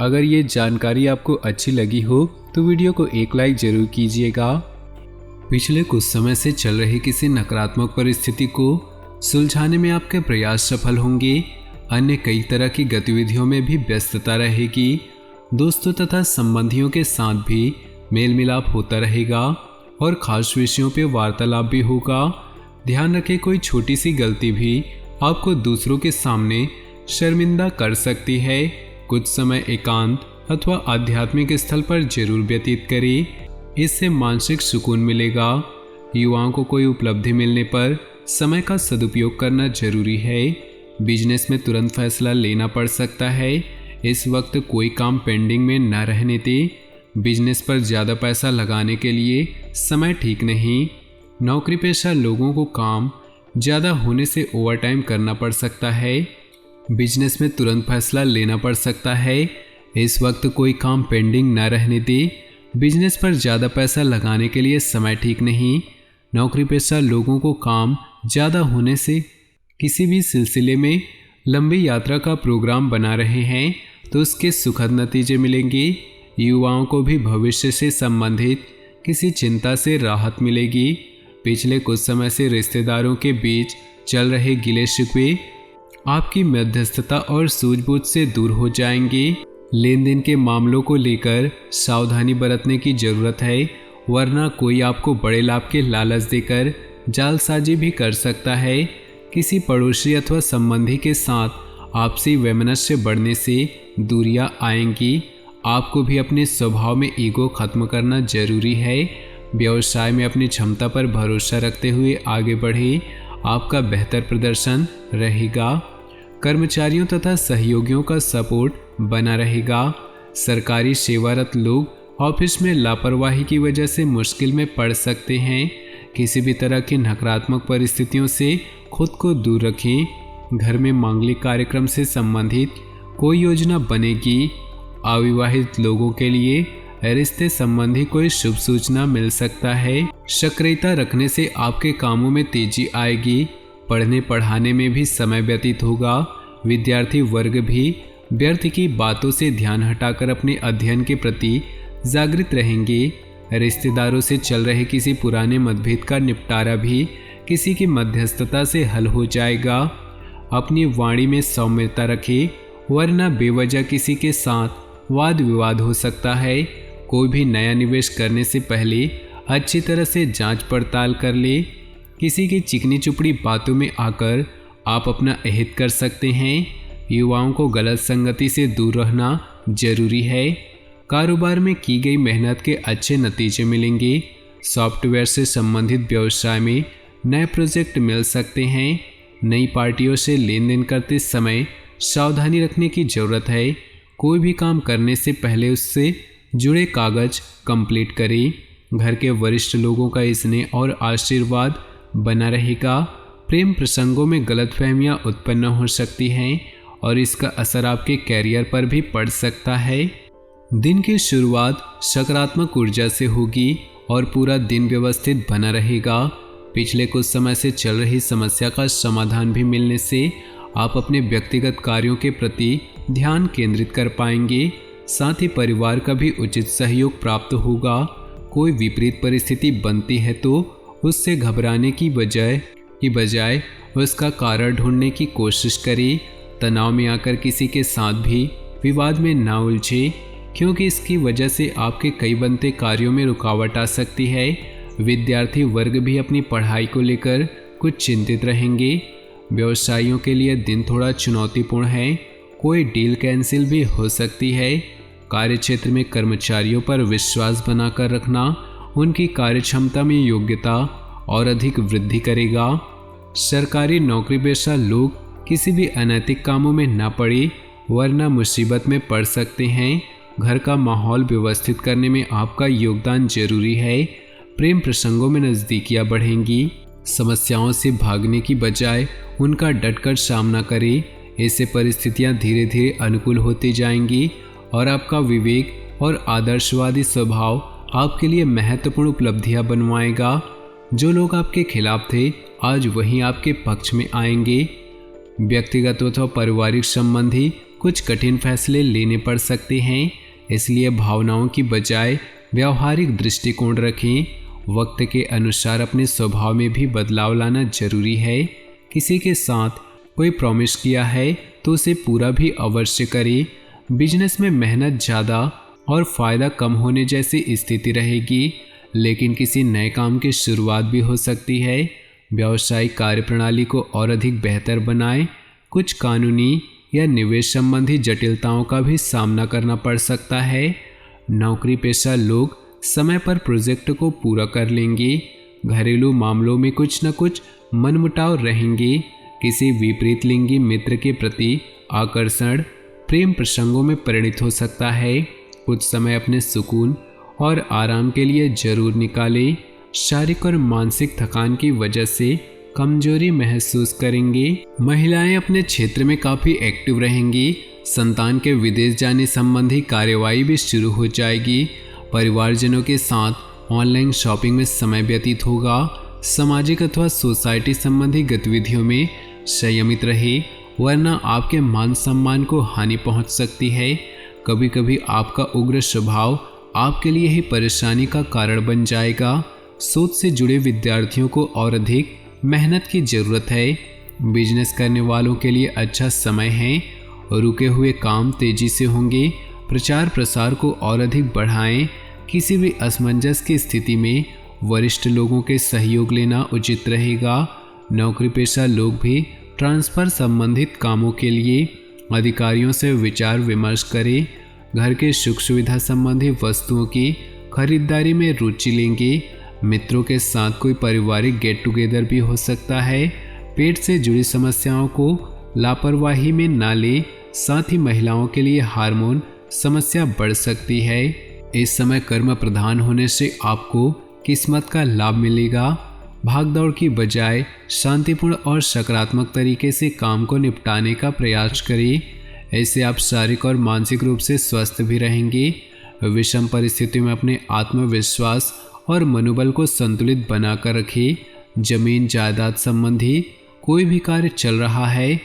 अगर ये जानकारी आपको अच्छी लगी हो तो वीडियो को एक लाइक जरूर कीजिएगा। पिछले कुछ समय से चल रही किसी नकारात्मक परिस्थिति को सुलझाने में आपके प्रयास सफल होंगे। अन्य कई तरह की गतिविधियों में भी व्यस्तता रहेगी। दोस्तों तथा संबंधियों के साथ भी मेल मिलाप होता रहेगा और खास विषयों पर वार्तालाप भी होगा। ध्यान रखें, कोई छोटी सी गलती भी आपको दूसरों के सामने शर्मिंदा कर सकती है। कुछ समय एकांत अथवा आध्यात्मिक स्थल पर जरूर व्यतीत करें, इससे मानसिक सुकून मिलेगा। युवाओं को कोई उपलब्धि मिलने पर समय का सदुपयोग करना जरूरी है। बिजनेस में तुरंत फैसला लेना पड़ सकता है। इस वक्त कोई काम पेंडिंग में न रहने दें। बिजनेस पर ज़्यादा पैसा लगाने के लिए समय ठीक नहीं। नौकरी पेशा लोगों को काम ज़्यादा होने से ओवरटाइम करना पड़ सकता है। बिजनेस में तुरंत फैसला लेना पड़ सकता है। इस वक्त कोई काम पेंडिंग न रहने दे। बिजनेस पर ज़्यादा पैसा लगाने के लिए समय ठीक नहीं। नौकरी पेशा लोगों को काम ज़्यादा होने से किसी भी सिलसिले में लंबी यात्रा का प्रोग्राम बना रहे हैं तो उसके सुखद नतीजे मिलेंगे। युवाओं को भी भविष्य से संबंधित किसी चिंता से राहत मिलेगी। पिछले कुछ समय से रिश्तेदारों के बीच चल रहे गिले शिकवे आपकी मध्यस्थता और सूझबूझ से दूर हो जाएंगे। लेन देन के मामलों को लेकर सावधानी बरतने की जरूरत है, वरना कोई आपको बड़े लाभ के लालच देकर जालसाजी भी कर सकता है। किसी पड़ोसी अथवा संबंधी के साथ आपसी वैमनस्य बढ़ने से दूरियां आएंगी। आपको भी अपने स्वभाव में ईगो खत्म करना जरूरी है। व्यवसाय में अपनी क्षमता पर भरोसा रखते हुए आगे बढ़े, आपका बेहतर प्रदर्शन रहेगा। कर्मचारियों तथा सहयोगियों का सपोर्ट बना रहेगा। सरकारी सेवारत लोग ऑफिस में लापरवाही की वजह से मुश्किल में पड़ सकते हैं। किसी भी तरह की नकारात्मक परिस्थितियों से खुद को दूर रखें। घर में मांगलिक कार्यक्रम से संबंधित कोई योजना बनेगी। अविवाहित लोगों के लिए रिश्ते संबंधी कोई शुभ सूचना मिल सकता है। सक्रियता रखने से आपके कामों में तेजी आएगी। पढ़ने पढ़ाने में भी समय व्यतीत होगा। विद्यार्थी वर्ग भी व्यर्थ की बातों से ध्यान हटाकर अपने अध्ययन के प्रति जागृत रहेंगे। रिश्तेदारों से चल रहे किसी पुराने मतभेद का निपटारा भी किसी की मध्यस्थता से हल हो जाएगा। अपनी वाणी में सौम्यता रखें, वरना बेवजह किसी के साथ वाद विवाद हो सकता है। कोई भी नया निवेश करने से पहले अच्छी तरह से जांच पड़ताल कर ले। किसी की चिकनी चुपड़ी बातों में आकर आप अपना अहित कर सकते हैं। युवाओं को गलत संगति से दूर रहना जरूरी है। कारोबार में की गई मेहनत के अच्छे नतीजे मिलेंगे। सॉफ्टवेयर से संबंधित व्यवसाय में नए प्रोजेक्ट मिल सकते हैं। नई पार्टियों से लेन देन करते समय सावधानी रखने की जरूरत है। कोई भी काम करने से पहले उससे जुड़े कागज कंप्लीट करें। घर के वरिष्ठ लोगों का स्नेह और आशीर्वाद बना रहेगा। प्रेम प्रसंगों में गलतफहमियां उत्पन्न हो सकती हैं और इसका असर आपके कैरियर पर भी पड़ सकता है। दिन की शुरुआत सकारात्मक ऊर्जा से होगी और पूरा दिन व्यवस्थित बना रहेगा। पिछले कुछ समय से चल रही समस्या का समाधान भी मिलने से आप अपने व्यक्तिगत कार्यों के प्रति ध्यान केंद्रित कर पाएंगे। साथ ही परिवार का भी उचित सहयोग प्राप्त होगा। कोई विपरीत परिस्थिति बनती है तो उससे घबराने की बजाय उसका कारण ढूंढने की कोशिश करें। तनाव में आकर किसी के साथ भी विवाद में ना उलझे, क्योंकि इसकी वजह से आपके कई बनते कार्यों में रुकावट आ सकती है। विद्यार्थी वर्ग भी अपनी पढ़ाई को लेकर कुछ चिंतित रहेंगे। व्यवसायियों के लिए दिन थोड़ा चुनौतीपूर्ण है। कोई डील कैंसिल भी हो सकती है। कार्यक्षेत्र में कर्मचारियों पर विश्वास बनाकर रखना उनकी कार्यक्षमता में योग्यता और अधिक वृद्धि करेगा। सरकारी नौकरी पेशा लोग किसी भी अनैतिक कामों में न पड़े, वरना मुसीबत में पड़ सकते हैं। घर का माहौल व्यवस्थित करने में आपका योगदान जरूरी है। प्रेम प्रसंगों में नज़दीकियां बढ़ेंगी। समस्याओं से भागने की बजाय उनका डटकर सामना करें। इससे परिस्थितियां धीरे धीरे अनुकूल होती जाएंगी और आपका विवेक और आदर्शवादी स्वभाव आपके लिए महत्वपूर्ण उपलब्धियां बनवाएगा। जो लोग आपके खिलाफ थे आज वहीं आपके पक्ष में आएंगे। व्यक्तिगत अथवा पारिवारिक संबंधी कुछ कठिन फैसले लेने पड़ सकते हैं, इसलिए भावनाओं की बजाय व्यावहारिक दृष्टिकोण रखें। वक्त के अनुसार अपने स्वभाव में भी बदलाव लाना जरूरी है। किसी के साथ कोई प्रॉमिस किया है तो उसे पूरा भी अवश्य करें। बिजनेस में मेहनत ज़्यादा और फ़ायदा कम होने जैसी स्थिति रहेगी, लेकिन किसी नए काम की शुरुआत भी हो सकती है। व्यावसायिक कार्यप्रणाली को और अधिक बेहतर बनाएं। कुछ कानूनी या निवेश संबंधी जटिलताओं का भी सामना करना पड़ सकता है। नौकरी पेशा लोग समय पर प्रोजेक्ट को पूरा कर लेंगे। घरेलू मामलों में कुछ न कुछ मनमुटाव रहेंगे। किसी विपरीत लिंगी मित्र के प्रति आकर्षण प्रेम प्रसंगों में परिणित हो सकता है। कुछ समय अपने सुकून और आराम के लिए जरूर निकालें। शारीरिक और मानसिक थकान की वजह से कमजोरी महसूस करेंगे। महिलाएं अपने क्षेत्र में काफ़ी एक्टिव रहेंगी। संतान के विदेश जाने संबंधी कार्यवाही भी शुरू हो जाएगी। परिवारजनों के साथ ऑनलाइन शॉपिंग में समय व्यतीत होगा। सामाजिक अथवा सोसाइटी संबंधी गतिविधियों में संयमित रहे, वरना आपके मान सम्मान को हानि पहुंच सकती है। कभी कभी आपका उग्र स्वभाव आपके लिए ही परेशानी का कारण बन जाएगा। सोच से जुड़े विद्यार्थियों को और अधिक मेहनत की ज़रूरत है। बिजनेस करने वालों के लिए अच्छा समय है। रुके हुए काम तेजी से होंगे। प्रचार प्रसार को और अधिक बढ़ाएं। किसी भी असमंजस की स्थिति में वरिष्ठ लोगों के सहयोग लेना उचित रहेगा। नौकरी पेशा लोग भी ट्रांसफ़र संबंधित कामों के लिए अधिकारियों से विचार विमर्श करें। घर के सुख सुविधा संबंधी वस्तुओं की खरीदारी में रुचि लेंगे। मित्रों के साथ कोई पारिवारिक गेट टुगेदर भी हो सकता है। पेट से जुड़ी समस्याओं को लापरवाही में ना ले। साथ ही महिलाओं के लिए हार्मोन समस्या बढ़ सकती है। इस समय कर्म प्रधान होने से आपको किस्मत का लाभ मिलेगा। भागदौड़ की बजाय शांतिपूर्ण और सकारात्मक तरीके से काम को निपटाने का प्रयास करें। ऐसे आप शारीरिक और मानसिक रूप से स्वस्थ भी रहेंगे। विषम परिस्थितियों में अपने आत्मविश्वास और मनोबल को संतुलित बनाकर रखें। जमीन जायदाद संबंधी कोई भी कार्य चल रहा है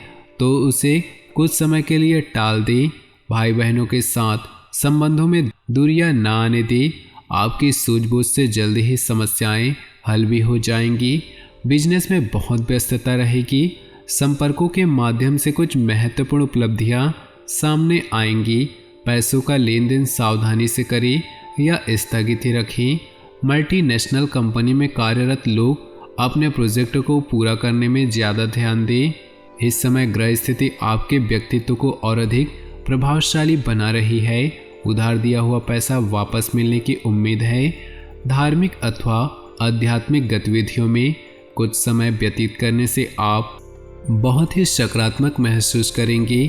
तो उसे कुछ समय के लिए टाल दें। भाई बहनों के साथ संबंधों में दूरियां ना आने दें। आपकी सूझबूझ से जल्दी ही समस्याएं हल भी हो जाएंगी। बिजनेस में बहुत व्यस्तता रहेगी। संपर्कों के माध्यम से कुछ महत्वपूर्ण उपलब्धियां सामने आएंगी। पैसों का लेन देन सावधानी से करें या स्थगित ही रखें। मल्टीनेशनल कंपनी में कार्यरत लोग अपने प्रोजेक्ट को पूरा करने में ज़्यादा ध्यान दें। इस समय ग्रह स्थिति आपके व्यक्तित्व को और अधिक प्रभावशाली बना रही है। उधार दिया हुआ पैसा वापस मिलने की उम्मीद है। धार्मिक अथवा आध्यात्मिक गतिविधियों में कुछ समय व्यतीत करने से आप बहुत ही सकारात्मक महसूस करेंगे।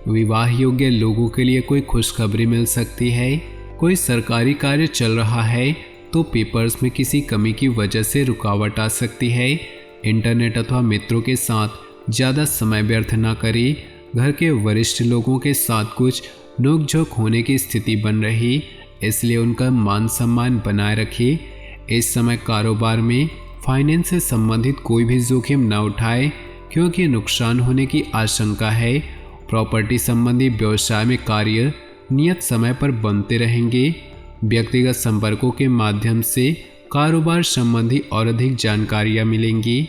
विवाह योग्य लोगों के लिए कोई खुशखबरी मिल सकती है। कोई सरकारी कार्य चल रहा है तो पेपर्स में किसी कमी की वजह से रुकावट आ सकती है। इंटरनेट अथवा मित्रों के साथ ज़्यादा समय व्यर्थ ना करें। घर के वरिष्ठ लोगों के साथ कुछ नोकझोंक होने की स्थिति बन रही, इसलिए उनका मान सम्मान बनाए रखें। इस समय कारोबार में फाइनेंस से संबंधित कोई भी जोखिम न उठाए, क्योंकि नुकसान होने की आशंका है। प्रॉपर्टी संबंधी व्यवसाय में कार्य नियत समय पर बनते रहेंगे। व्यक्तिगत संपर्कों के माध्यम से कारोबार संबंधी और अधिक जानकारियाँ मिलेंगी।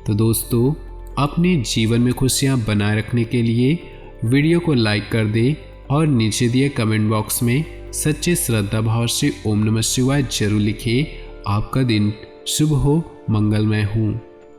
तो दोस्तों, अपने जीवन में खुशियाँ बनाए रखने के लिए वीडियो को लाइक कर दें और नीचे दिए कमेंट बॉक्स में सच्चे श्रद्धा भाव से ओम नमः शिवाय जरूर लिखिए। आपका दिन शुभ हो, मंगलमय हो।